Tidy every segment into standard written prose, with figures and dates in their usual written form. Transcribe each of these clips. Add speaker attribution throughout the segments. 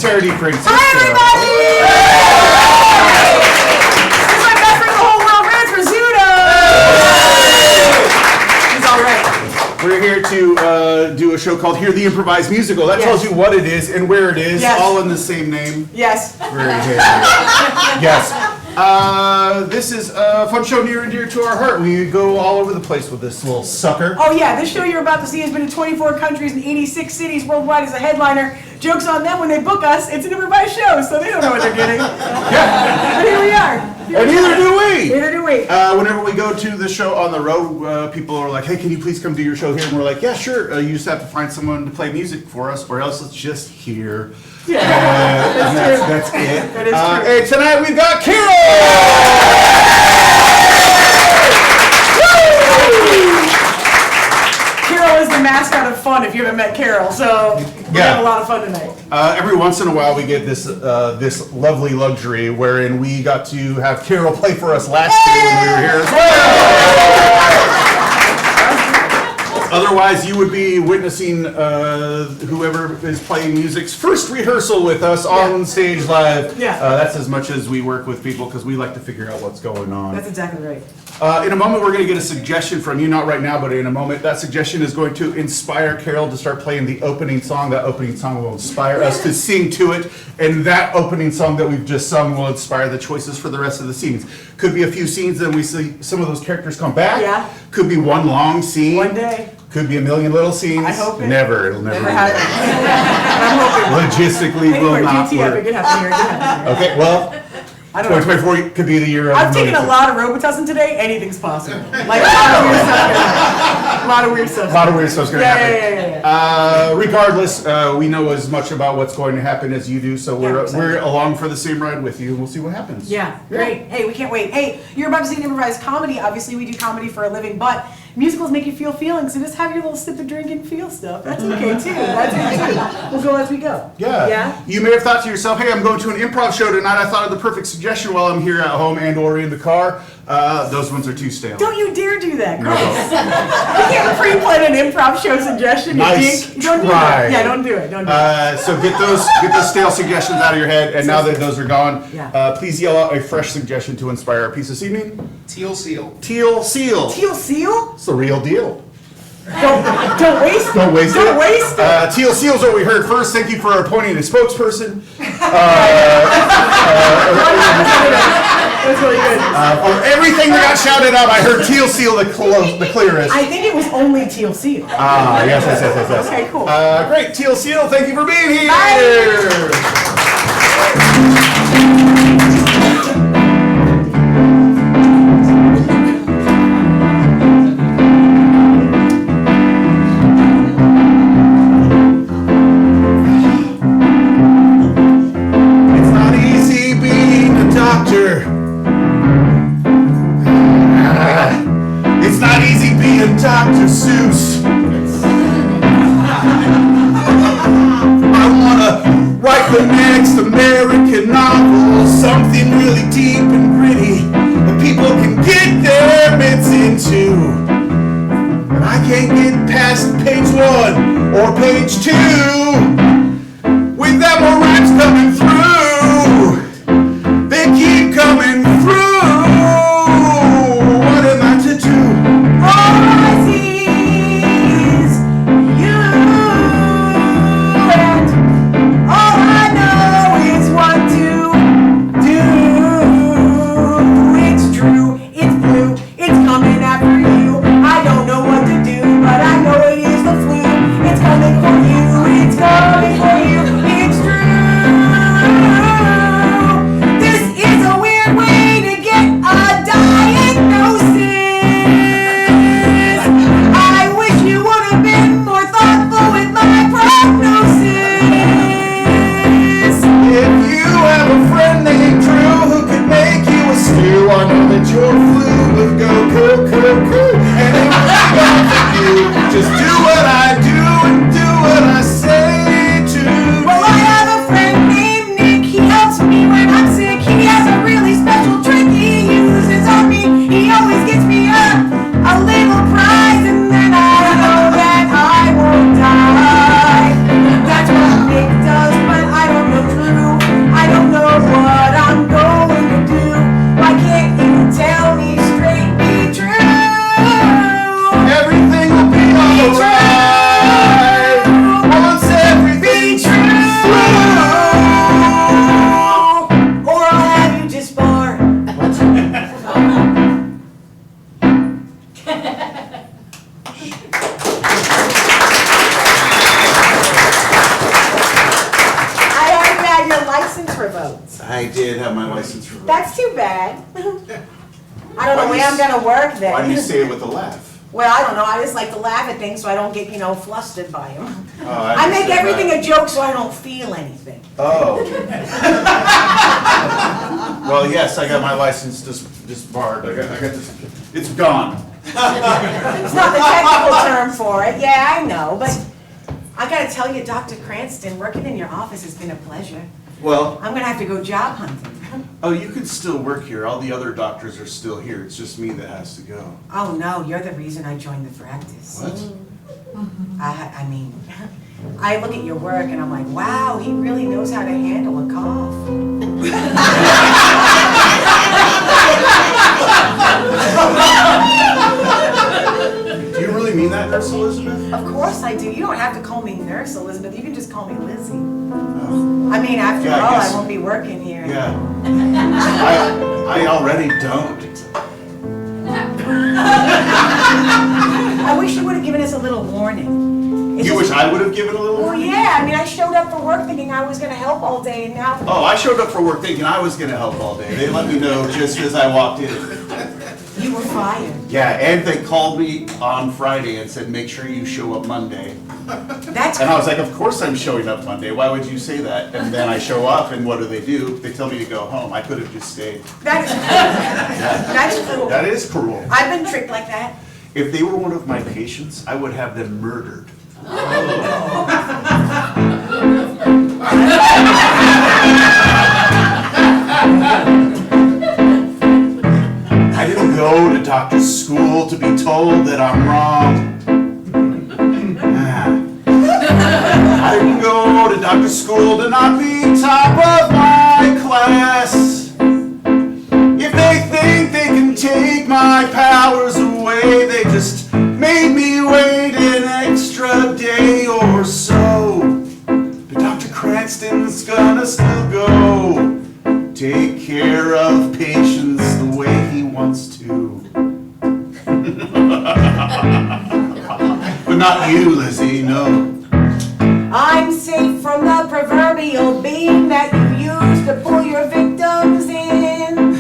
Speaker 1: Charity Francisco.
Speaker 2: Hi, everybody! This is my best friend in the whole world, Rance Rizzuto! He's all right.
Speaker 1: We're here to do a show called Hear the Improvised Musical. That tells you what it is and where it is, all in the same name.
Speaker 2: Yes.
Speaker 1: Yes. This is a fun show near and dear to our heart. We go all over the place with this little sucker.
Speaker 2: Oh yeah, this show you're about to see has been in 24 countries and 86 cities worldwide as a headliner. Joke's on them when they book us. It's an improvised show, so they don't know what they're getting.
Speaker 1: Yeah.
Speaker 2: But here we are.
Speaker 1: And neither do we.
Speaker 2: Neither do we.
Speaker 1: Whenever we go to the show on the road, people are like, hey, can you please come do your show here? And we're like, yeah, sure. You just have to find someone to play music for us, or else it's just here.
Speaker 2: Yeah,
Speaker 1: that's it.
Speaker 2: That is true.
Speaker 1: And tonight we've got Carol!
Speaker 2: Carol is the mascot of fun if you haven't met Carol, so we have a lot of fun tonight.
Speaker 1: Every once in a while we get this this lovely luxury wherein we got to have Carol play for us last year when we were here as well. Otherwise, you would be witnessing whoever is playing music's first rehearsal with us on stage live.
Speaker 2: Yeah.
Speaker 1: That's as much as we work with people because we like to figure out what's going on.
Speaker 2: That's exactly right.
Speaker 1: In a moment, we're going to get a suggestion from you, not right now, but in a moment. That suggestion is going to inspire Carol to start playing the opening song. That opening song will inspire us to sing to it, and that opening song that we've just sung will inspire the choices for the rest of the scenes. Could be a few scenes, then we see some of those characters come back.
Speaker 2: Yeah.
Speaker 1: Could be one long scene.
Speaker 2: One day.
Speaker 1: Could be a million little scenes.
Speaker 2: I hope it.
Speaker 1: Never. It'll never
Speaker 2: happen. I'm hoping.
Speaker 1: Logistically will
Speaker 2: Anywhere,
Speaker 1: not
Speaker 2: GT, I
Speaker 1: work.
Speaker 2: think it happened here. It happened here.
Speaker 1: Okay, well,
Speaker 2: I don't know.
Speaker 1: 2024 could be the year of
Speaker 2: I've taken a
Speaker 1: millions.
Speaker 2: lot of Robitussin today. Anything's possible. Like a lot of weird stuff. A lot of weird stuff.
Speaker 1: A lot of weird stuff's going to happen.
Speaker 2: Yeah.
Speaker 1: Regardless, we know as much about what's going to happen as you do, so we're
Speaker 2: exactly.
Speaker 1: along for the same ride with you, and we'll see what happens.
Speaker 2: Yeah, great. Hey, we can't wait. Hey, you're about to see an improvised comedy. Obviously, we do comedy for a living, but musicals make you feel feelings, so just have your little sip of drink and feel stuff. That's okay, too. That's okay, too. We'll go as we go.
Speaker 1: Yeah.
Speaker 2: Yeah?
Speaker 1: You may have thought to yourself, hey, I'm going to an improv show tonight. I thought of the perfect suggestion while I'm here at home and or in the car. Those ones are too stale.
Speaker 2: Don't you dare do that,
Speaker 1: No.
Speaker 2: Chris. You can't pre-plan an improv show suggestion.
Speaker 1: Nice
Speaker 2: You don't do
Speaker 1: try.
Speaker 2: that. Yeah, don't do it. Don't do it.
Speaker 1: So get those stale suggestions out of your head, and now that those are gone, please yell out a fresh suggestion to inspire our piece this evening.
Speaker 3: Teal seal.
Speaker 1: Teal seal.
Speaker 2: Teal seal?
Speaker 1: It's the real deal.
Speaker 2: Don't waste it.
Speaker 1: Don't waste it.
Speaker 2: Don't waste it.
Speaker 1: Teal seal's what we heard first. Thank you for appointing a spokesperson.
Speaker 2: That's really good.
Speaker 1: Of everything that got shouted out, I heard teal seal the clearest.
Speaker 2: I think it was only teal seal.
Speaker 1: Yes.
Speaker 2: Okay, cool.
Speaker 1: Great, teal seal. Thank you for being here. It's not easy being a doctor. It's not easy being Dr. Seuss. I wanna write the next American novel, something really deep and gritty that people can get their mitts into. But I can't get past page 1 or page 2 without more rhymes coming through. They keep coming through. What am I to do?
Speaker 2: All I see is you, and all I know is what to do. It's true, it's blue, it's coming after you. I don't know what to do, but I know it is the flu. It's coming for you, it's coming for you. It's true. This is a weird way to get a diagnosis. I wish you would have been more thoughtful with my prognosis.
Speaker 1: If you have a friend named Drew who could make you a stew, I know that your flu would go coo. And it would be good for you. Just do what I do and do what I say to.
Speaker 2: Well, I have a friend named Nick. He helps me when I'm sick. He has a really special trick he uses on me. He always gets me a little prize, and then I know that I won't die. That's what Nick does, but I don't know Drew I heard you had your license revoked.
Speaker 1: I did have my license revoked.
Speaker 2: That's too bad. I don't know where I'm gonna work then.
Speaker 1: Why do you say it with a laugh?
Speaker 2: Well, I don't know, I just like to laugh at things so I don't get, flustered by them.
Speaker 1: Oh,
Speaker 2: I make
Speaker 1: understand
Speaker 2: everything
Speaker 1: that.
Speaker 2: a joke so I don't feel anything.
Speaker 1: Oh. Well, yes, I got my license disbarred. I got this. It's gone.
Speaker 2: It's not the technical term for it, yeah, I know, but I gotta tell you, Dr. Cranston, working in your office has been a pleasure.
Speaker 1: Well,
Speaker 2: I'm gonna have to go job hunting.
Speaker 1: oh, you can still work here. All the other doctors are still here. It's just me that has to go.
Speaker 2: Oh no, you're the reason I joined the practice.
Speaker 1: What?
Speaker 2: I mean, I look at your work and I'm like, wow, he really knows how to handle a cough.
Speaker 1: Do you really mean that, Nurse Elizabeth?
Speaker 2: Of course I do. You don't have to call me Nurse Elizabeth. You can just call me Lizzie.
Speaker 1: Oh,
Speaker 2: I mean, after
Speaker 1: Yeah, I
Speaker 2: all,
Speaker 1: guess-
Speaker 2: I won't be working here.
Speaker 1: yeah. I already don't.
Speaker 2: I wish you would have given us a little warning. It's
Speaker 1: You
Speaker 2: just-
Speaker 1: wish I would have given a little
Speaker 2: Well,
Speaker 1: warning?
Speaker 2: yeah. I mean, I showed up for work thinking I was going to help all day, and now
Speaker 1: Oh, I showed up for work thinking I was gonna help all day. They let me know just as I walked in.
Speaker 2: you were fired.
Speaker 1: Yeah, and they called me on Friday and said, make sure you show up Monday.
Speaker 2: That's
Speaker 1: And I was like, of course I'm showing up Monday. Why would you say that? And then I show up, and what do? They tell me to go home. I could have just stayed.
Speaker 2: that's cool.
Speaker 1: That is cruel.
Speaker 2: I've been tricked like that.
Speaker 1: If they were one of my patients, I would have them murdered. I didn't go to doctor's school to be told that I'm wrong. I didn't go to doctor's school to not be top of my class. If they think they can take my powers away, they just made me wait an extra day or so. But Dr. Cranston's gonna still go take care of patients the way he wants to. But not you, Lizzie, no.
Speaker 2: I'm safe from the proverbial beam that you use to pull your victims in.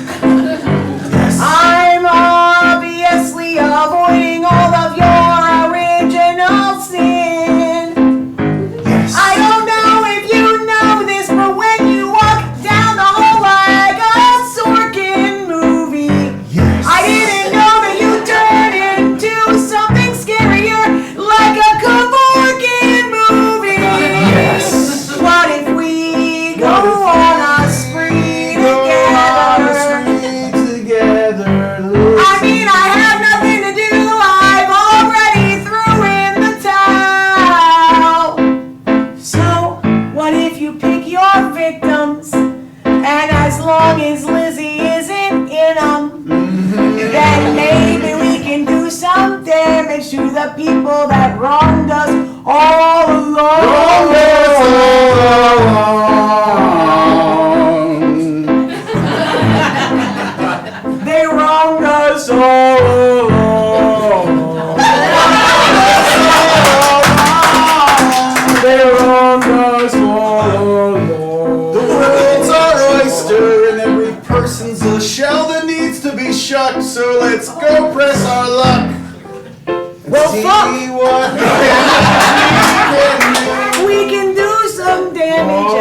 Speaker 2: I'm obviously avoiding all of your original sin.
Speaker 1: Yes.
Speaker 2: I don't know if you know this, but when you walk down the hall like a Sorkin movie,
Speaker 1: Yes.
Speaker 2: I didn't know that you turn into something scarier, like a Kevorkian movie.
Speaker 1: Yes.
Speaker 2: What if we go on a spree together? I mean, I have nothing to do. I've already threw in the towel. So, what if you pick your victims, and as long as Lizzie isn't in them, then maybe we can do some damage to the people that wronged us all along. They wronged us all along. They wronged us all along.
Speaker 1: The world's our oyster and every person's a shell that needs to be shucked. So let's go press our luck.
Speaker 2: Well,
Speaker 1: See
Speaker 2: fuck.
Speaker 1: what
Speaker 2: We can do some damage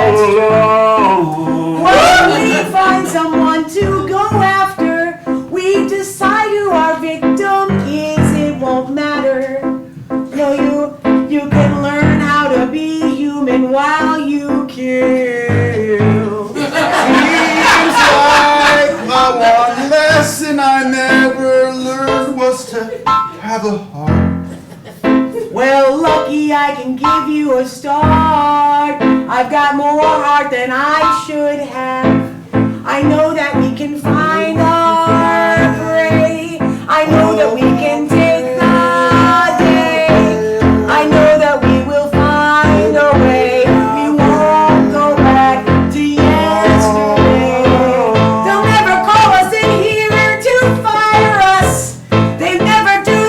Speaker 2: when we find someone to go after. We decide who our victim is. It won't matter. No, you can learn how to be human while you kill.
Speaker 1: Seems like the one lesson I never learned was to have a heart.
Speaker 2: Well, lucky I can give you a start. I've got more heart than I should have. I know that we can find our prey. I know that we can take the day. I know that we will find a way. We won't go back to yesterday. They'll never call us in here to fire us. They never do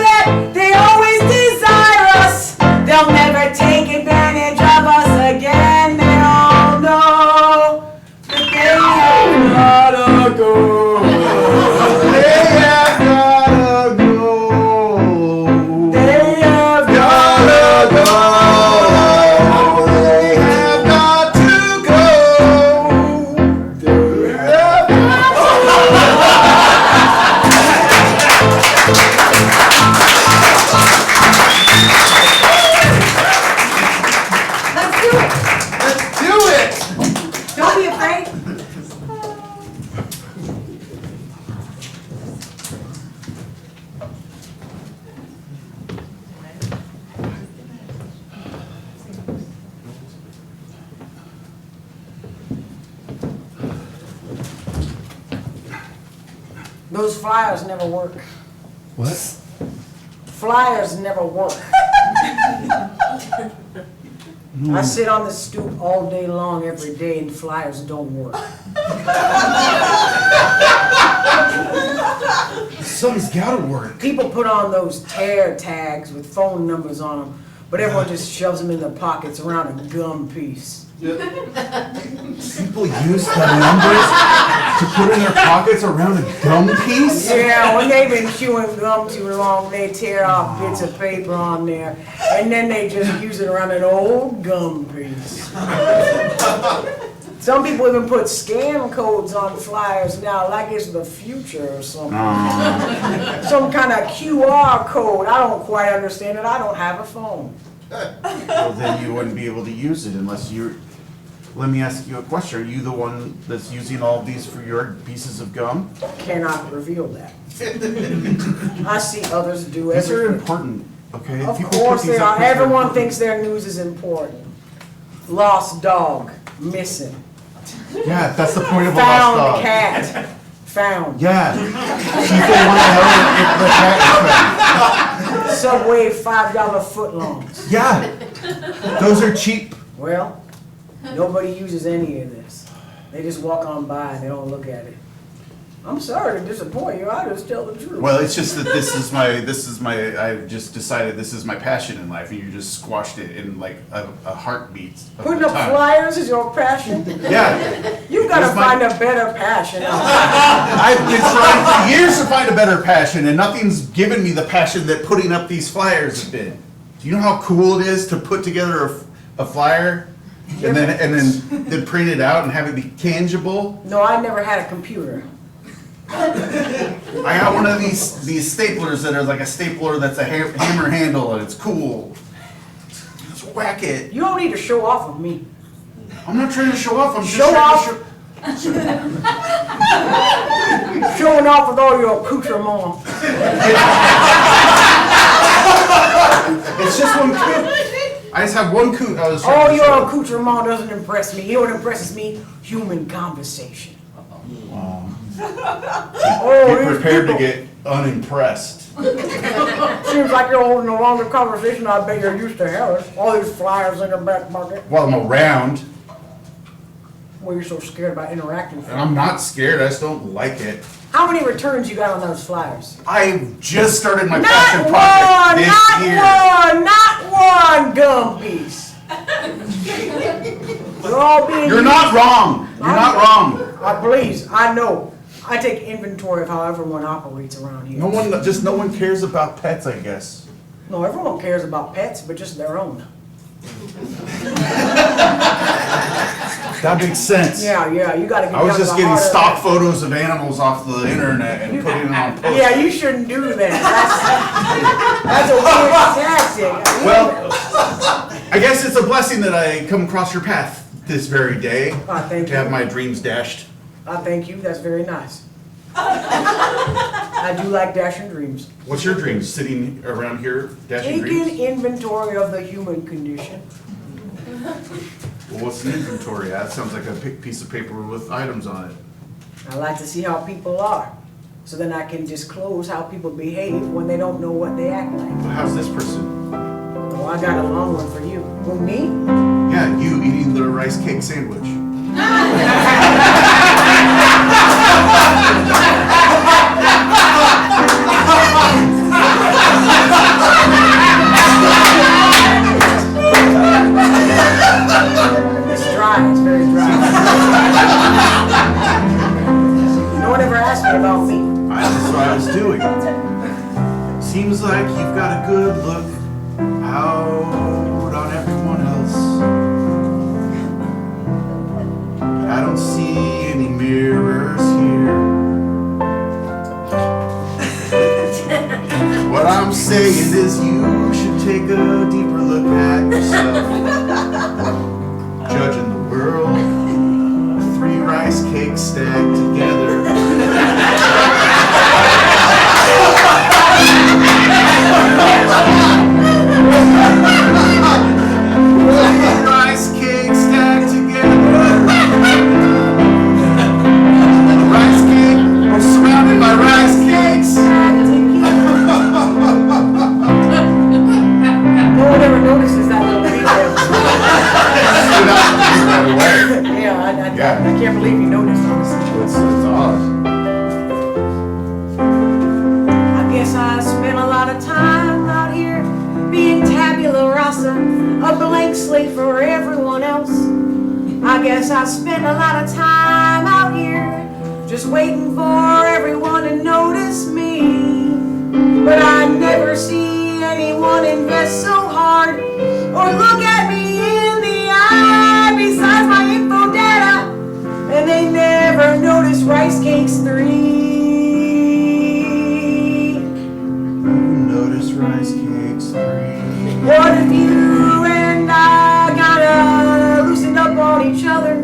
Speaker 2: Those flyers never work.
Speaker 1: What?
Speaker 2: Flyers never work. I sit on the stoop all day long, every day, and flyers don't work.
Speaker 1: Something's gotta work.
Speaker 2: People put on those tear tags with phone numbers on them, but everyone just shoves them in their pockets around a gum piece.
Speaker 1: People use the numbers to put in their pockets around a gum piece?
Speaker 2: Yeah, when they've been chewing gum too long, they tear off bits of paper on there, and then they just use it around an old gum piece. Some people even put scam codes on flyers now, like it's the future or something. Some kind of QR code. I don't quite understand it. I don't have a phone.
Speaker 1: Well, then you wouldn't be able to use it unless you're... Let me ask you a question. Are you the one that's using all of these for your pieces of gum?
Speaker 2: Cannot reveal that. I see others do
Speaker 1: These are
Speaker 2: everything.
Speaker 1: important, okay?
Speaker 2: Of
Speaker 1: People put
Speaker 2: course
Speaker 1: these
Speaker 2: they
Speaker 1: up
Speaker 2: are.
Speaker 1: 'cause they're
Speaker 2: Everyone
Speaker 1: important.
Speaker 2: thinks their news is important. Lost dog, missing.
Speaker 1: Yeah, that's the point of a lost
Speaker 2: Found
Speaker 1: dog.
Speaker 2: cat, found.
Speaker 1: Yeah. People want to know if the cat is found.
Speaker 2: Subway $5 footlongs.
Speaker 1: Yeah. Those are cheap.
Speaker 2: Well, nobody uses any of this. They just walk on by and they don't look at it. I'm sorry to disappoint you, I just tell the truth.
Speaker 1: Well, it's just that I've just decided this is my passion in life, and you just squashed it in like a heartbeat. of
Speaker 2: Putting
Speaker 1: the
Speaker 2: up
Speaker 1: time.
Speaker 2: flyers is your passion?
Speaker 1: Yeah.
Speaker 2: You've got to
Speaker 1: It's my-
Speaker 2: find a better passion.
Speaker 1: I've been trying for years to find a better passion, and nothing's given me the passion that putting up these flyers have been. Do you know how cool it is to put together a flyer and then print it out and have it be tangible?
Speaker 2: No, I never had a computer.
Speaker 1: I got one of these staplers that are like a stapler that's a hammer handle, and it's cool. Just whack it.
Speaker 2: You don't need to show off with me.
Speaker 1: I'm not trying to show off. I'm just
Speaker 2: Show
Speaker 1: trying
Speaker 2: off.
Speaker 1: to show.
Speaker 2: Showing off with all your accoutrements.
Speaker 1: It's just one coot. I just have one coot. I was trying
Speaker 2: All
Speaker 1: to
Speaker 2: your
Speaker 1: show.
Speaker 2: accoutrement doesn't impress me. You know what impresses me? Human conversation. Oh,
Speaker 1: Get
Speaker 2: these
Speaker 1: prepared to
Speaker 2: people-
Speaker 1: get unimpressed.
Speaker 2: Seems like you're holding a longer conversation I bet you're used to having. All these flyers in your back pocket.
Speaker 1: While I'm around,
Speaker 2: Well, you're so scared about interacting with
Speaker 1: and
Speaker 2: them.
Speaker 1: I'm not scared. I just don't like it.
Speaker 2: How many returns you got on those flyers?
Speaker 1: I just started my passion
Speaker 2: Not
Speaker 1: project
Speaker 2: one,
Speaker 1: this
Speaker 2: not
Speaker 1: year.
Speaker 2: one, not one gum piece. You're all being
Speaker 1: You're
Speaker 2: used.
Speaker 1: not wrong. You're not wrong.
Speaker 2: Please, I know. I take inventory of how everyone operates around here.
Speaker 1: No one cares about pets, I guess.
Speaker 2: No, everyone cares about pets, but just their own.
Speaker 1: That makes sense.
Speaker 2: Yeah, you gotta get
Speaker 1: I was
Speaker 2: down to
Speaker 1: just
Speaker 2: the
Speaker 1: getting
Speaker 2: heart of
Speaker 1: stock
Speaker 2: that.
Speaker 1: photos of animals off the internet and putting them on posts.
Speaker 2: Yeah, you shouldn't do that. That's a weird tactic.
Speaker 1: Well, I guess it's a blessing that I come across your path this very day
Speaker 2: Thank
Speaker 1: to have
Speaker 2: you.
Speaker 1: my dreams dashed.
Speaker 2: I thank you, that's very nice. I do like dashing dreams.
Speaker 1: What's your dream? Sitting around here dashing
Speaker 2: Taking
Speaker 1: dreams?
Speaker 2: inventory of the human condition.
Speaker 1: Well, what's an inventory? That sounds like a piece of paper with items on it.
Speaker 2: I like to see how people are, so then I can disclose how people behave when they don't know what they act like.
Speaker 1: Well, how's this person?
Speaker 2: Oh, I got a long one for you. Who, me?
Speaker 1: Yeah, you eating the rice cake sandwich.
Speaker 2: It's dry, it's very dry. No one ever asked me about me.
Speaker 1: That's what I was doing. Seems like you've got a good look out on everyone else. I don't see any mirrors here. What I'm saying is you should take a deeper look at yourself. Judging the world, 3 rice cakes stacked together. Rice cake stacked together. A rice cake surrounded by rice
Speaker 2: of time out here being tabula rasa, a blank slate for everyone else. I guess I spent a lot of time out here just waiting for everyone to notice me. But I never see anyone invest so hard or look at me in the eye besides my info data, and they never notice Rice Cakes 3.
Speaker 1: Notice Rice Cakes 3.
Speaker 2: What if you and I gotta loosen up on each other?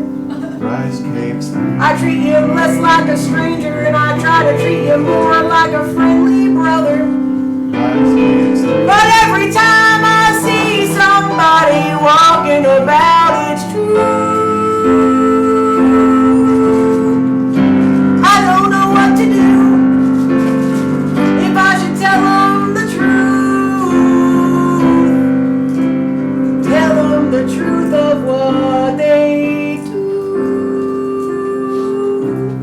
Speaker 1: Rice Cakes 3.
Speaker 2: I treat you less like a stranger and I try to treat you more like a friendly brother.
Speaker 1: Rice Cakes 3.
Speaker 2: But every time I see somebody walking about, it's true. I don't know what to do, if I should tell them the truth. Tell them the truth of what they do.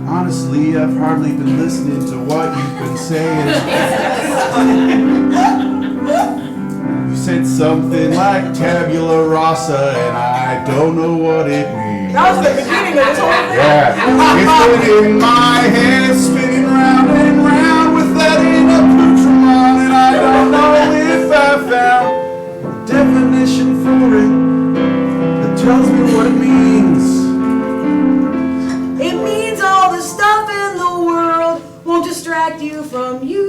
Speaker 1: Honestly, I've hardly been listening to what you've been saying. You said something like tabula rasa, and I don't know what it means.
Speaker 2: That was the beginning of this whole thing.
Speaker 1: Yeah, it's been in my head, spinning round and round with that accoutrement, and I don't know if I found a definition for it that tells me what it means.
Speaker 2: It means all the stuff in the world won't distract you from you.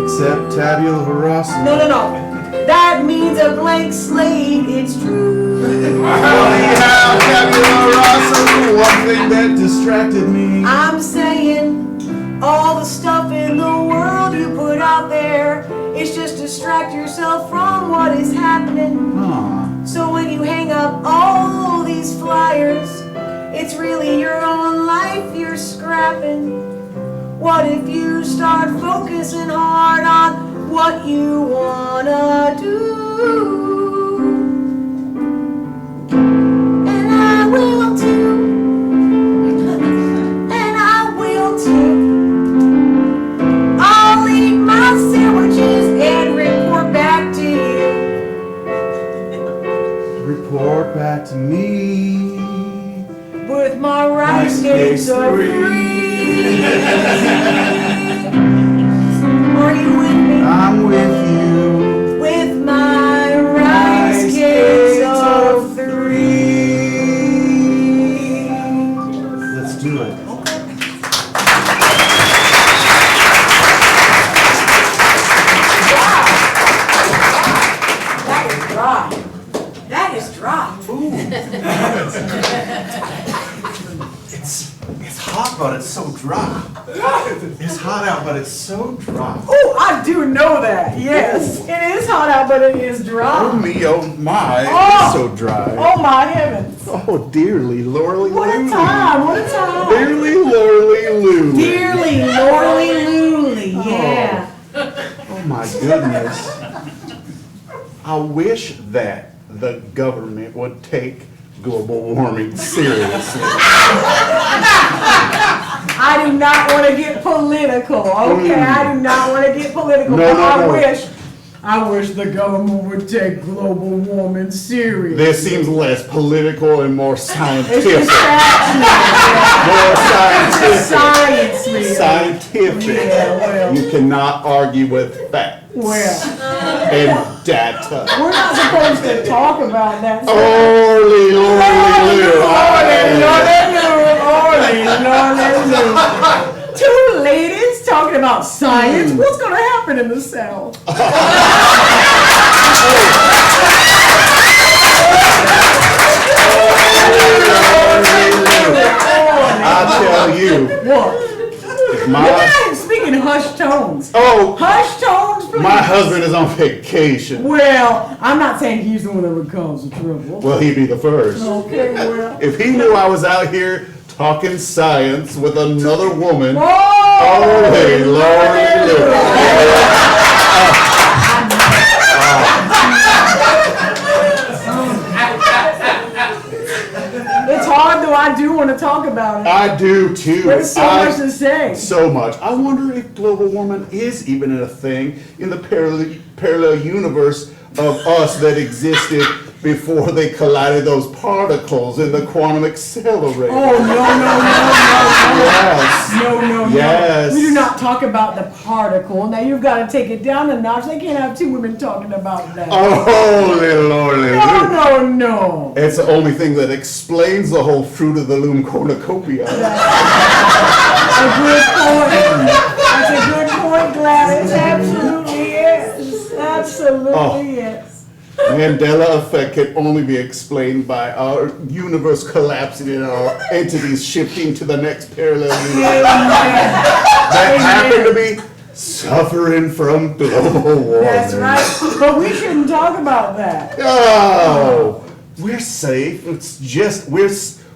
Speaker 1: Except tabula rasa.
Speaker 2: No. That means a blank slate, it's true.
Speaker 1: Funny how tabula rasa, the one thing that distracted me.
Speaker 2: I'm saying all the stuff in the world you put out there is just distract yourself from what is happening. So when you hang up all these flyers, it's really your own life you're scrapping. What if you start focusing hard on what you wanna do? And I will too. And I will too. I'll eat my sandwiches and report back to you.
Speaker 1: Report back to me.
Speaker 2: With my rice cakes are free. Are you with me?
Speaker 1: I'm with you.
Speaker 2: With my rice cakes of 3.
Speaker 1: Let's do it.
Speaker 2: That is dry. That is dry.
Speaker 1: It's hot, but it's so dry. It's hot out, but it's so dry.
Speaker 2: Oh, I do know that. Yes, it is hot out, but it is
Speaker 1: Oh
Speaker 2: dry.
Speaker 1: me, oh my,
Speaker 2: Oh.
Speaker 1: it's so dry.
Speaker 2: Oh my heavens!
Speaker 1: Oh, dearly, Lorly,
Speaker 2: What a
Speaker 1: Loo.
Speaker 2: time! What a time!
Speaker 1: Dearly, Lorly, Loo.
Speaker 2: Dearly, Lorly, Looly, yeah.
Speaker 1: Oh my goodness. I wish that the government would take global warming seriously.
Speaker 2: I do not want to get political, okay? I do not want to get political,
Speaker 1: No,
Speaker 2: but
Speaker 1: no, no.
Speaker 2: I wish the government would take global warming serious.
Speaker 1: This seems less political and more
Speaker 2: It's
Speaker 1: scientific.
Speaker 2: distraction.
Speaker 1: More scientific.
Speaker 2: Science, man.
Speaker 1: Scientific.
Speaker 2: Yeah, well.
Speaker 1: You cannot argue with facts
Speaker 2: Well,
Speaker 1: and data.
Speaker 2: we're not supposed to talk about that.
Speaker 1: Orly, Lorly, Loo.
Speaker 2: Two ladies talking about science. What's going to happen in the South?
Speaker 1: I tell you,
Speaker 2: What?
Speaker 1: if
Speaker 2: You're
Speaker 1: my
Speaker 2: not speaking hushed tones.
Speaker 1: oh,
Speaker 2: Hushed tones, please.
Speaker 1: my husband is on vacation.
Speaker 2: Well, I'm not saying he's the one that would cause the trouble.
Speaker 1: Well, he'd be the first.
Speaker 2: Okay, well.
Speaker 1: If he knew I was out here talking science with another woman,
Speaker 2: Oh,
Speaker 1: hey, Lordy, Loo.
Speaker 2: It's hard though. I do want to talk about about it.
Speaker 1: I do too.
Speaker 2: There's so much to say.
Speaker 1: So much. I wonder if global warming is even a thing in the parallel universe of us that existed before they collided those particles in the quantum accelerator.
Speaker 2: Oh,
Speaker 1: Yes.
Speaker 2: no.
Speaker 1: Yes.
Speaker 2: We do not talk about the particle. Now you've got to take it down a notch. They can't have two women talking about that.
Speaker 1: Oh, little Lord,
Speaker 2: No.
Speaker 1: It's the only thing that explains the whole fruit of the loom cornucopia.
Speaker 2: A good point. That's a good point, Gladys. Absolutely is. Absolutely is.
Speaker 1: Mandela effect can only be explained by our universe collapsing and our entities shifting to the next parallel universe that happen to be suffering from global warming.
Speaker 2: That's right. But we shouldn't talk about that.
Speaker 1: Oh, we're safe. It's just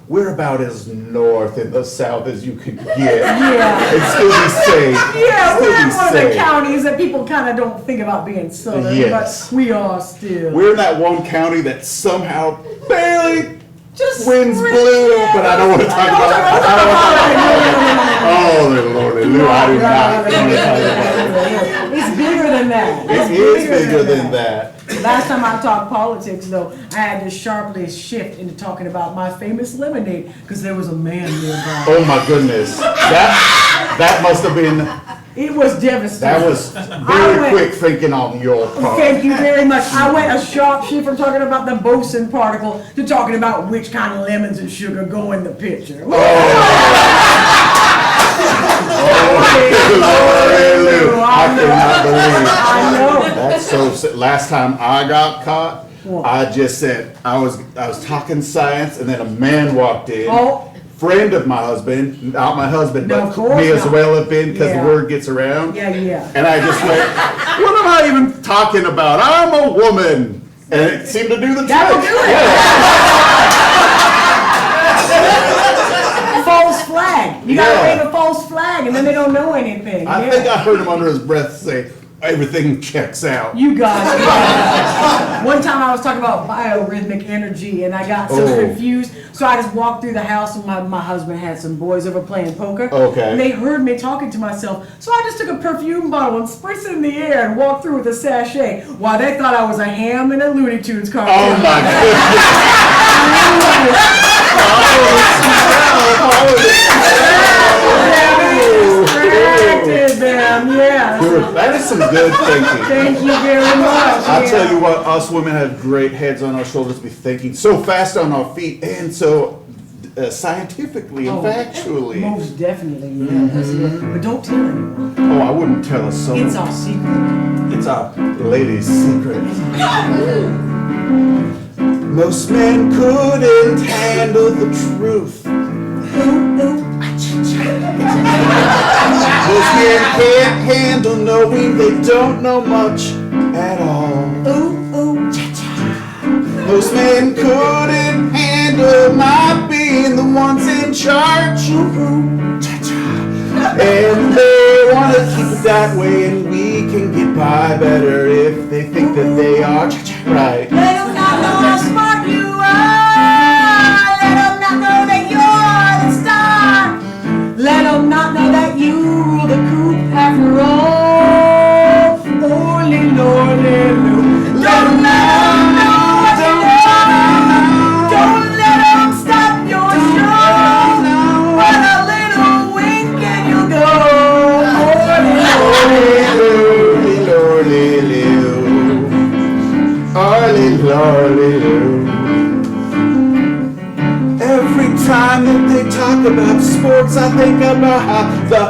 Speaker 1: we're about as north in the south as you could get.
Speaker 2: Yeah.
Speaker 1: And still be safe.
Speaker 2: Yeah,
Speaker 1: Still
Speaker 2: we're in
Speaker 1: be
Speaker 2: one of the
Speaker 1: safe.
Speaker 2: counties that people kind of don't think about being southern,
Speaker 1: Yes.
Speaker 2: but we are still.
Speaker 1: We're in that one county that somehow barely
Speaker 2: just
Speaker 1: winds blue, but I don't want to talk about it. Oh, Lord, I do not want to talk about it.
Speaker 2: It's bigger than that.
Speaker 1: It is bigger than that.
Speaker 2: Last time I talked politics, though, I had to sharply shift into talking about my famous lemonade because there was a man nearby.
Speaker 1: Oh my goodness, that must have been.
Speaker 2: It was devastating.
Speaker 1: That was very quick thinking on your part.
Speaker 2: Thank you very much. I went a sharp shift from talking about the boson particle to talking about which kind of lemons and sugar go in the pitcher.
Speaker 1: I cannot believe.
Speaker 2: I know.
Speaker 1: That's so sick. Last time I got caught, I just said I was talking science, and then a man walked in.
Speaker 2: Oh.
Speaker 1: Friend of my husband, not my husband,
Speaker 2: No,
Speaker 1: but
Speaker 2: of course
Speaker 1: me as
Speaker 2: not.
Speaker 1: well have been because
Speaker 2: Yeah.
Speaker 1: the word gets around.
Speaker 2: Yeah.
Speaker 1: And I just went, what am I even talking about? I'm a woman. And it seemed to do the
Speaker 2: That'll
Speaker 1: trick.
Speaker 2: do it. False flag. You gotta
Speaker 1: Yeah.
Speaker 2: wave a false flag and then they don't know anything.
Speaker 1: I think I heard him under his breath say, everything checks out.
Speaker 2: You got it. One time I was talking about biorhythmic energy and I got so confused. So I just walked through the house and my husband had some boys over playing poker.
Speaker 1: Okay.
Speaker 2: And they heard me talking to myself. So I just took a perfume bottle and spritzed it in the air and walked through with a sachet while they thought I was a ham in a Looney Tunes cartoon.
Speaker 1: Oh my
Speaker 2: Distracted them, yes.
Speaker 1: goodness. That is some good thinking.
Speaker 2: Thank you very much.
Speaker 1: I'll tell you what, us women have great heads on our shoulders to be thinking so fast on our feet and so scientifically and factually.
Speaker 2: Most definitely, yes. But don't tell anyone.
Speaker 1: Oh, I wouldn't tell us so.
Speaker 2: It's our secret.
Speaker 1: It's our lady's secret. Most men couldn't handle the truth. Most men can't handle knowing they don't know much at all. Most men couldn't handle not being the ones in charge. And they want to keep it that way, and we can get by better if they think that they are right.
Speaker 2: Let them not know how smart you are. Let them not know that you're the star. Let them not know that you rule the coop after all. Holy Lord, Don't let them know what you know. Don't let them stop your show. But a little wink and you'll go. Holy
Speaker 1: Every time that they talk about sports, I think about how the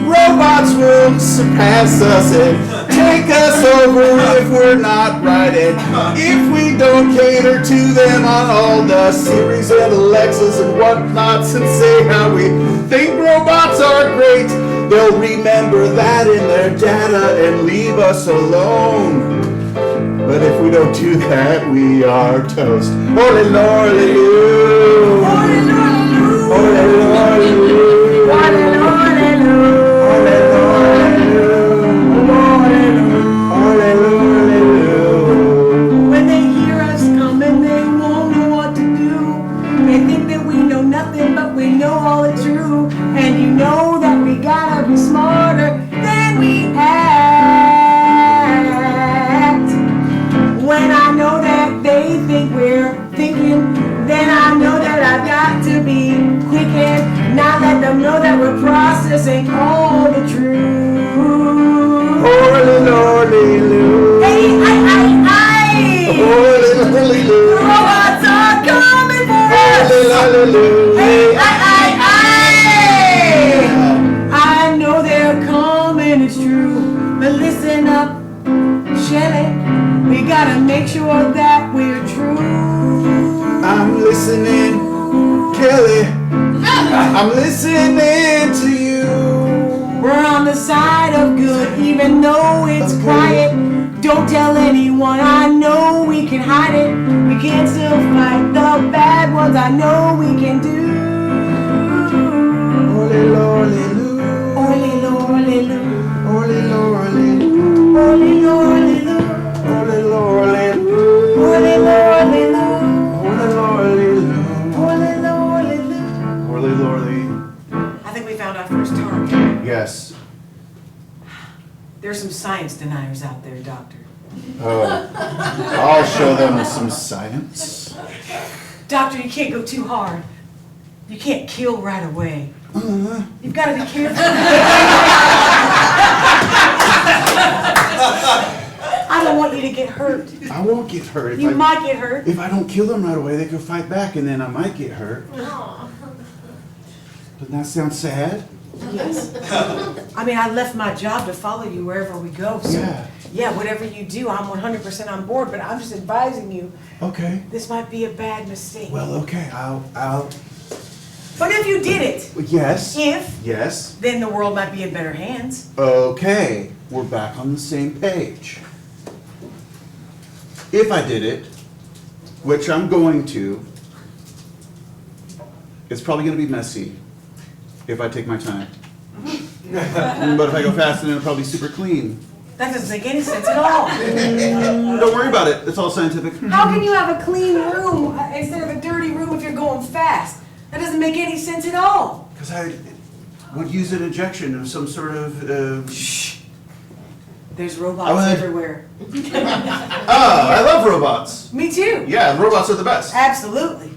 Speaker 1: robots will surpass us and take us over if we're not right. And if we don't cater to them on all the Siris and Alexas and whatnots and say how we think robots are great, they'll remember that in their data and leave us alone. But if we don't do that, we are toast. Holy lordy loo. Holy lordy loo. Holy lordy loo.
Speaker 2: When they hear us coming, they won't know what to do. They think that we know nothing, but we know all the
Speaker 1: lordy, loo.
Speaker 2: Hey, aye.
Speaker 1: Holy, lordy, loo.
Speaker 2: Robots are coming for
Speaker 1: Holy,
Speaker 2: us.
Speaker 1: lordy, loo.
Speaker 2: Hey, aye. I know they're coming, it's true. But listen up, Shelley. We gotta make sure that we're true.
Speaker 1: I'm listening, Kelly. I'm listening to you.
Speaker 2: We're on the side of good, even though it's
Speaker 1: Okay.
Speaker 2: quiet. Don't tell anyone, I know we can hide it. We can still fight the bad ones, I know we can do.
Speaker 1: Holy, lordy, loo.
Speaker 2: Oily, lordy, loo.
Speaker 1: Holy, lordy, loo.
Speaker 2: Oily, lordy, loo.
Speaker 1: Holy, lordy, loo.
Speaker 2: Oily, lordy, loo.
Speaker 1: Holy, lordy, loo.
Speaker 2: Oily, lordy, loo.
Speaker 1: Holy, lordy.
Speaker 2: I think we found our first target.
Speaker 1: Yes.
Speaker 2: There's some science deniers out there, Doctor.
Speaker 1: Oh, I'll show them some science.
Speaker 2: Doctor, you can't go too hard. You can't kill right away. You've got to be careful. I don't want you to get hurt.
Speaker 1: I won't get hurt.
Speaker 2: You might get hurt.
Speaker 1: If I don't kill them right away, they could fight back, and then I might get hurt. Doesn't that sound sad?
Speaker 2: Yes. I mean, I left my job to follow you wherever we go. So,
Speaker 1: Yeah.
Speaker 2: whatever you do, I'm 100% on board. But I'm just advising you,
Speaker 1: Okay.
Speaker 2: this might be a bad mistake.
Speaker 1: Well, okay. I'll.
Speaker 2: But if you did it,
Speaker 1: Yes.
Speaker 2: if,
Speaker 1: Yes.
Speaker 2: then the world might be in better hands.
Speaker 1: Okay. We're back on the same page. If I did it, which I'm going to, it's probably going to be messy if I take my time. But if I go fast, then it'll probably be super clean.
Speaker 2: That doesn't make any sense at all.
Speaker 1: Don't worry about it. It's all scientific.
Speaker 2: How can you have a clean room instead of a dirty room if you're going fast? That doesn't make any sense at all.
Speaker 1: Because I would use an injection of some sort of.
Speaker 2: Shh. There's
Speaker 1: I
Speaker 2: robots
Speaker 1: would-
Speaker 2: everywhere.
Speaker 1: I love robots.
Speaker 2: Me too.
Speaker 1: Yeah, robots are the best.
Speaker 2: Absolutely.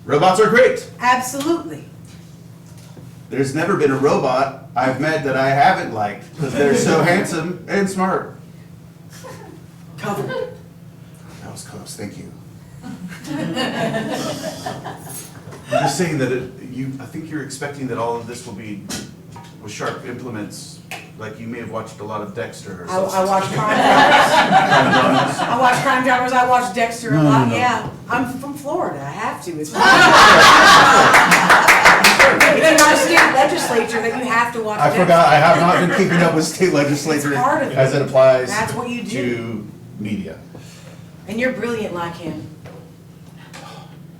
Speaker 1: Robots are great.
Speaker 2: Absolutely.
Speaker 1: There's never been a robot I've met that I haven't liked because they're so handsome and smart.
Speaker 2: Covered.
Speaker 1: That was close. Thank you. I'm just saying that I think you're expecting that all of this will be with sharp implements. Like you may have watched a lot of Dexter or something.
Speaker 2: I watch Crime Dramas. I watch Crime Dramas. I watch Dexter a lot.
Speaker 1: No.
Speaker 2: Yeah. I'm from Florida. I have to. It's in our state legislature that you have to watch
Speaker 1: I
Speaker 2: Dexter.
Speaker 1: forgot. I have not been keeping up with state legislature
Speaker 2: It's part of it.
Speaker 1: as it applies
Speaker 2: That's what you do.
Speaker 1: to media.
Speaker 2: And you're brilliant like him.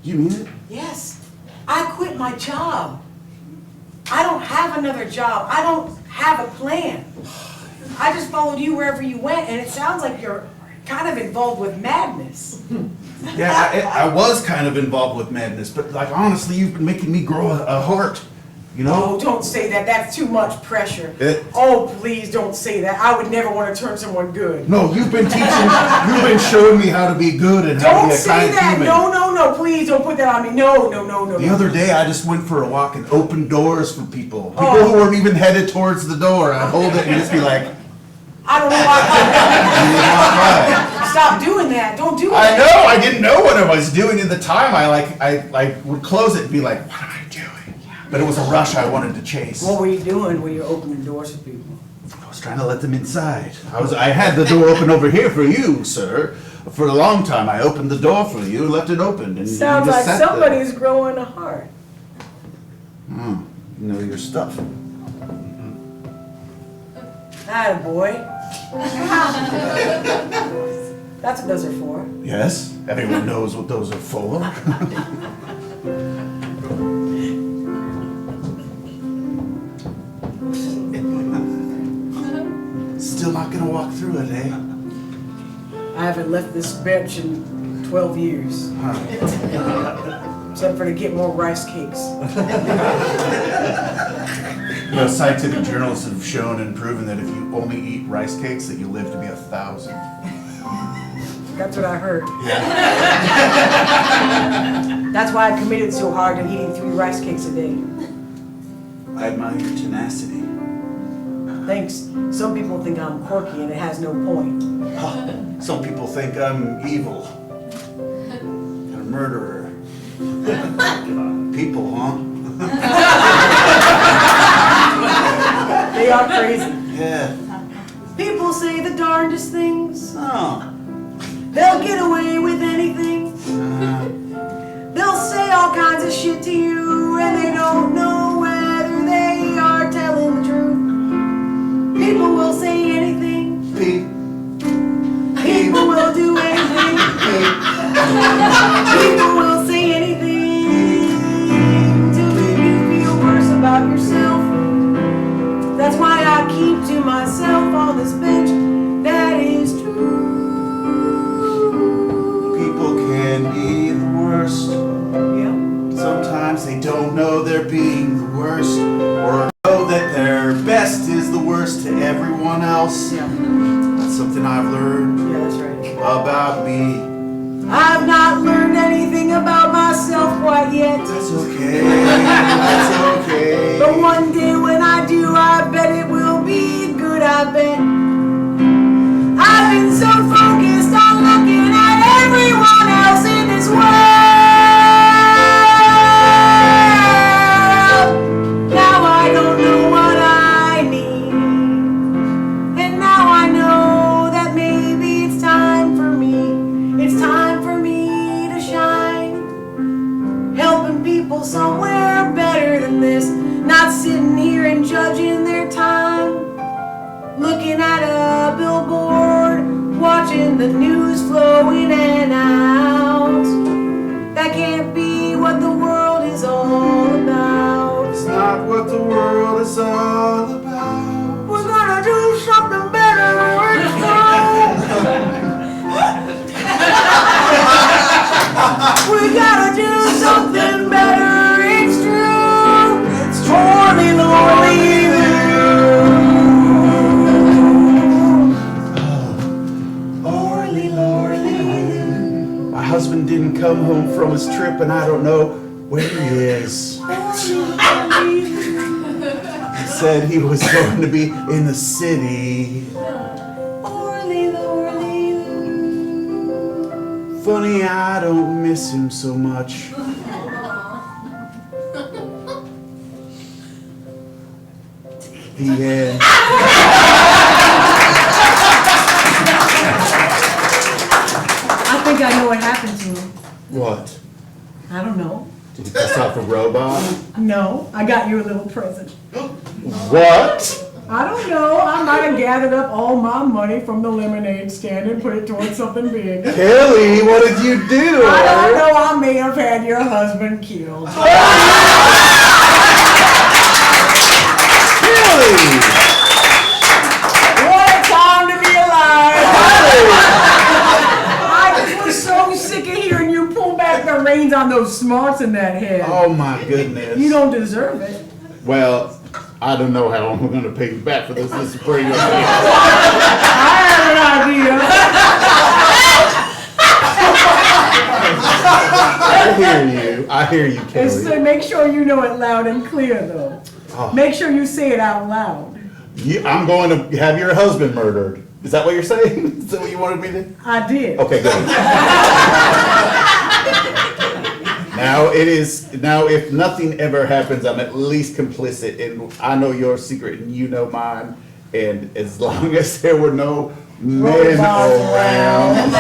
Speaker 1: You mean it?
Speaker 2: Yes. I quit my job. I don't have another job. I don't have a plan. I just followed you wherever you went, and it sounds like you're kind of involved with madness.
Speaker 1: Yeah, I was kind of involved with madness, but like honestly, you've been making me grow a heart. You know?
Speaker 2: Oh, don't say that. That's too much pressure.
Speaker 1: It-
Speaker 2: Oh, please don't say that. I would never want to turn someone good.
Speaker 1: No, you've been teaching, you've been showing me how to be good and how to
Speaker 2: Don't
Speaker 1: be a
Speaker 2: say
Speaker 1: kind
Speaker 2: that.
Speaker 1: human.
Speaker 2: No. Please don't put that on me. No.
Speaker 1: The other day, I just went for a walk and opened doors for people. People
Speaker 2: Oh.
Speaker 1: who weren't even headed towards the door. I'd hold it and just be like,
Speaker 2: I don't know why.
Speaker 1: and they'd walk by.
Speaker 2: Stop doing that. Don't do it.
Speaker 1: I know, I didn't know what I was doing at the time. I would close it and be like, what am I doing? But it was a rush I wanted to chase.
Speaker 2: What were you doing when you're opening doors for people?
Speaker 1: I was trying to let them inside. I had the door open over here for you, sir. For a long time, I opened the door for you, left it open, and
Speaker 2: Sounds
Speaker 1: you
Speaker 2: like
Speaker 1: just sat there.
Speaker 2: somebody's growing a heart.
Speaker 1: You know your stuff.
Speaker 2: Atta boy. That's what those are for.
Speaker 1: Yes, everyone knows what those are for. Still not gonna walk through it, eh?
Speaker 2: I haven't left this bench in 12 years. Except for to get more rice cakes.
Speaker 1: You know, scientific journals have shown and proven that if you only eat rice cakes, that you live to be 1,000.
Speaker 2: That's what I heard.
Speaker 1: Yeah.
Speaker 2: That's why I committed so hard to eating 3 rice cakes a day.
Speaker 1: I admire your tenacity.
Speaker 2: Thanks. Some people think I'm quirky and it has no point.
Speaker 1: Some people think I'm evil. And a murderer. People, huh?
Speaker 2: They are crazy.
Speaker 1: Yeah.
Speaker 2: People say the darndest things.
Speaker 1: Oh.
Speaker 2: They'll get away with anything. They'll say all kinds of shit to you, and they don't know whether they are telling the truth. People will say anything. People will do anything. People will say anything to make you feel worse about yourself. That's why I keep to myself on this bench. That is true.
Speaker 1: People can be the worst.
Speaker 2: Yeah.
Speaker 1: Sometimes they don't know they're being the worst, or know that their best is the worst to everyone else.
Speaker 2: Yeah.
Speaker 1: That's something I've learned
Speaker 2: Yeah, that's right.
Speaker 1: about me.
Speaker 2: I've not learned anything about myself quite yet.
Speaker 1: That's okay. That's okay.
Speaker 2: But one day when I do, I bet it will be good, I bet. I've been so focused on looking at everyone else in this world. Now I don't know what I need. And now I know that maybe it's time for me. It's time for me to shine. Helping people somewhere better than this. Not sitting here and judging their time. Looking at a billboard, watching the news flow in and out. That can't be what the world is all about.
Speaker 1: It's not what the world is all about.
Speaker 2: We're gonna do something better. We gotta do something better. It's true. It's Lordy, Lordy.
Speaker 1: My husband didn't come home from his trip, and I don't know where he is. He said he was going to be in the city. Funny, I don't miss him so much. The end.
Speaker 2: I think I know what happened to him.
Speaker 1: What?
Speaker 2: I don't know.
Speaker 1: Did he piss off a robot?
Speaker 2: No, I got you a little present.
Speaker 1: What?
Speaker 2: I don't know. I might have gathered up all my money from the lemonade stand and put it towards something big.
Speaker 1: Kelly, what did you do?
Speaker 2: I don't know. I may have had your husband killed.
Speaker 1: Kelly!
Speaker 2: What a time to be alive! I just was so sick of hearing you pull back the reins on those smarts in that head.
Speaker 1: Oh my goodness.
Speaker 2: You don't deserve it.
Speaker 1: Well, I don't know how long we're going to pay you back for this. This is pretty good.
Speaker 2: I have an idea.
Speaker 1: I hear you, Kelly.
Speaker 2: So make sure you know it loud and clear, though.
Speaker 1: Oh.
Speaker 2: Make sure you say it out loud.
Speaker 1: I'm going to have your husband murdered. Is that what you're saying? Is that what you wanted me to?
Speaker 2: I did.
Speaker 1: Okay, good. Now if nothing ever happens, I'm at least complicit, and I know your secret and you know mine, and as long as there were no men around.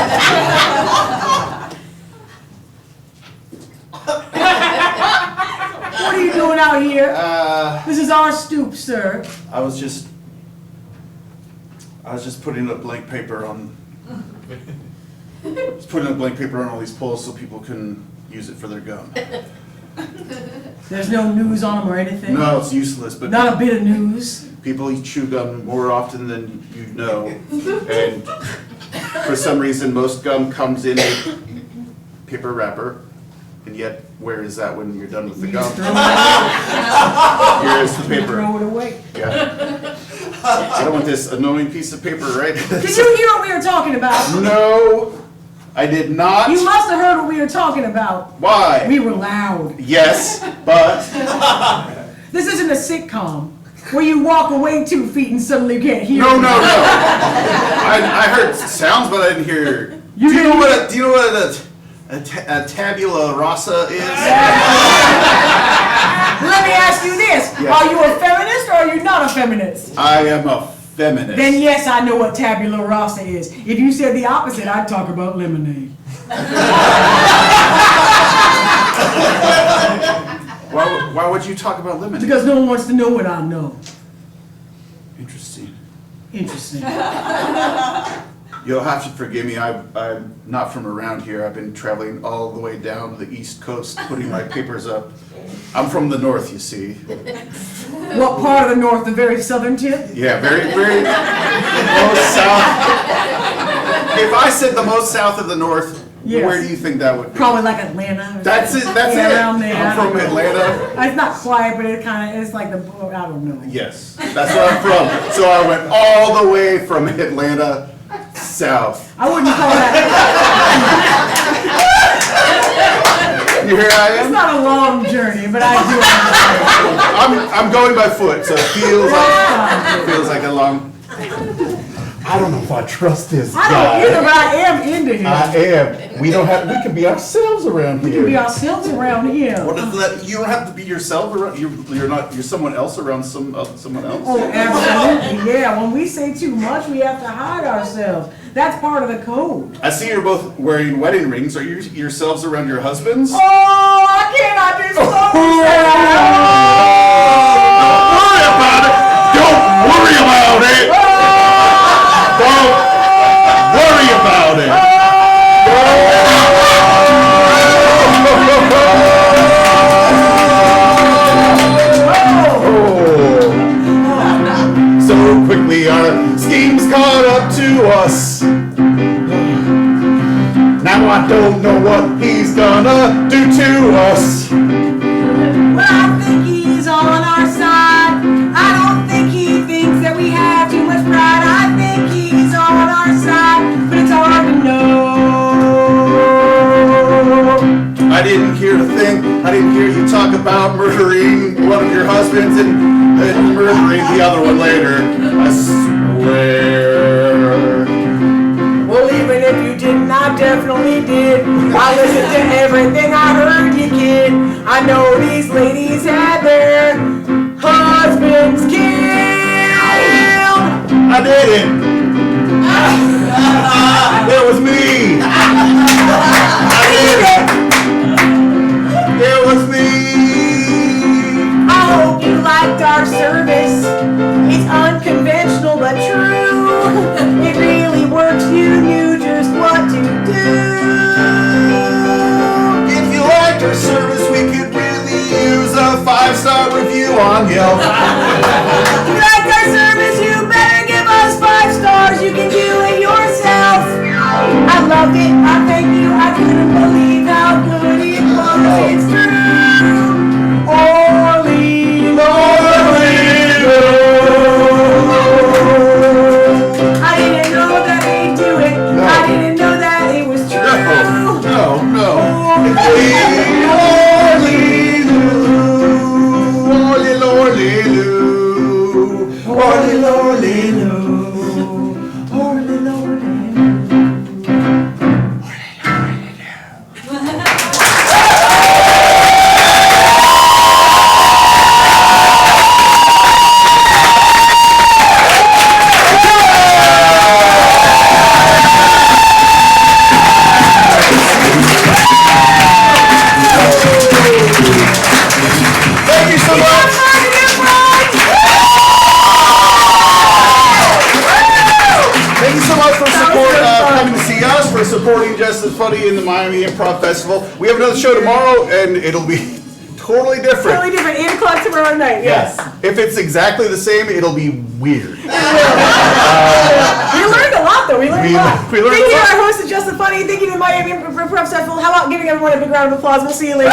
Speaker 2: What are you doing out here?
Speaker 1: This
Speaker 2: is our stoop, sir.
Speaker 1: I was just putting a blank paper on. Just putting a blank paper on all these poles so people can use it for their gum.
Speaker 2: There's no news on them or anything?
Speaker 1: No, it's useless, but
Speaker 2: Not a bit of news?
Speaker 1: people chew gum more often than you know, and for some reason most gum comes in a paper wrapper, and yet where is that when you're done with the gum? Here is the paper.
Speaker 2: Throw it away.
Speaker 1: Yeah. I don't want this annoying piece of paper, right?
Speaker 2: Did you hear what we were talking about?
Speaker 1: No, I did not.
Speaker 2: You must have heard what we were talking about.
Speaker 1: Why?
Speaker 2: We were loud.
Speaker 1: Yes, but
Speaker 2: This isn't a sitcom. Where you walk away 2 feet and suddenly you can't hear.
Speaker 1: No. I heard sounds, but I didn't hear. Do you know what a tabula rasa is?
Speaker 2: Let me ask you this.
Speaker 1: Yeah.
Speaker 2: Are you a feminist or are you not a feminist?
Speaker 1: I am a feminist.
Speaker 2: Then yes, I know what tabula rasa is. If you said the opposite, I'd talk about lemonade.
Speaker 1: Why would you talk about lemonade?
Speaker 2: Because no one wants to know what I know.
Speaker 1: Interesting. You'll have to forgive me. I'm not from around here. I've been traveling all the way down the East Coast, putting my papers up. I'm from the north, you see.
Speaker 2: What part of the north? The very southern tip?
Speaker 1: Yeah, very most south. If I said the most south of the north,
Speaker 2: Yes.
Speaker 1: where do you think that would be?
Speaker 2: Probably like Atlanta.
Speaker 1: That's it. That's
Speaker 2: Yeah,
Speaker 1: it.
Speaker 2: around there.
Speaker 1: I'm from Atlanta.
Speaker 2: It's not quiet, but it's like I don't know.
Speaker 1: Yes, that's where I'm from. So I went all the way from Atlanta south.
Speaker 2: I wouldn't call that.
Speaker 1: Here I
Speaker 2: It's
Speaker 1: am.
Speaker 2: not a long journey, but I do understand.
Speaker 1: I'm going by foot, so it feels like a long. I don't know if I trust this
Speaker 2: I don't either, but I am into him.
Speaker 1: I am. We can be ourselves around
Speaker 2: We
Speaker 1: here.
Speaker 2: can be ourselves around him.
Speaker 1: What is that? You don't have to be yourself around. You're someone else around someone else.
Speaker 2: Oh, absolutely, yeah. When we say too much, we have to hide ourselves. That's part of the code.
Speaker 1: I see you're both wearing wedding rings. Are you yourselves around your husbands?
Speaker 2: Oh, I cannot disclose
Speaker 1: Don't worry about it. Don't worry about it. So quickly our schemes caught up to us. Now I don't know what he's gonna do to us.
Speaker 2: Well, I think he's on our side. I don't think he thinks that we have too much pride. I think he's on our side, but it's hard to know.
Speaker 1: I didn't hear a thing. I didn't hear you talk about murdering one of your husbands and murdering the other one later. I swear.
Speaker 2: Well, even if you didn't, I definitely did. I listened to everything I heard, you kid. I know these ladies had their husbands killed.
Speaker 1: I didn't. It was me. I didn't. It was me.
Speaker 2: I hope you liked our service. It's unconventional but true. It really works. You knew just what to do.
Speaker 1: If you liked our service, we could really use a 5-star review on Yelp.
Speaker 2: If you liked our service, you better give us 5 stars. You can do it yourself. I loved it. I thank you. I couldn't believe how good it was. It's true. I didn't know that they'd do it. I didn't know that it was true.
Speaker 1: No. Thank you so much. Thank you so much for coming to see us, for supporting Just as Funny in the Miami Improv Festival. We have another show tomorrow, and it'll be totally different.
Speaker 2: Totally different. 8 o'clock tomorrow night. Yes.
Speaker 1: If it's exactly the same, it'll be weird.
Speaker 2: We learned a lot, though. We learned a lot.
Speaker 1: we learned
Speaker 2: Thank
Speaker 1: a
Speaker 2: you
Speaker 1: lot.
Speaker 2: to our host of Just the Funny. Thank you to Miami Improv Festival. How about giving everyone a big round of applause? We'll see you later.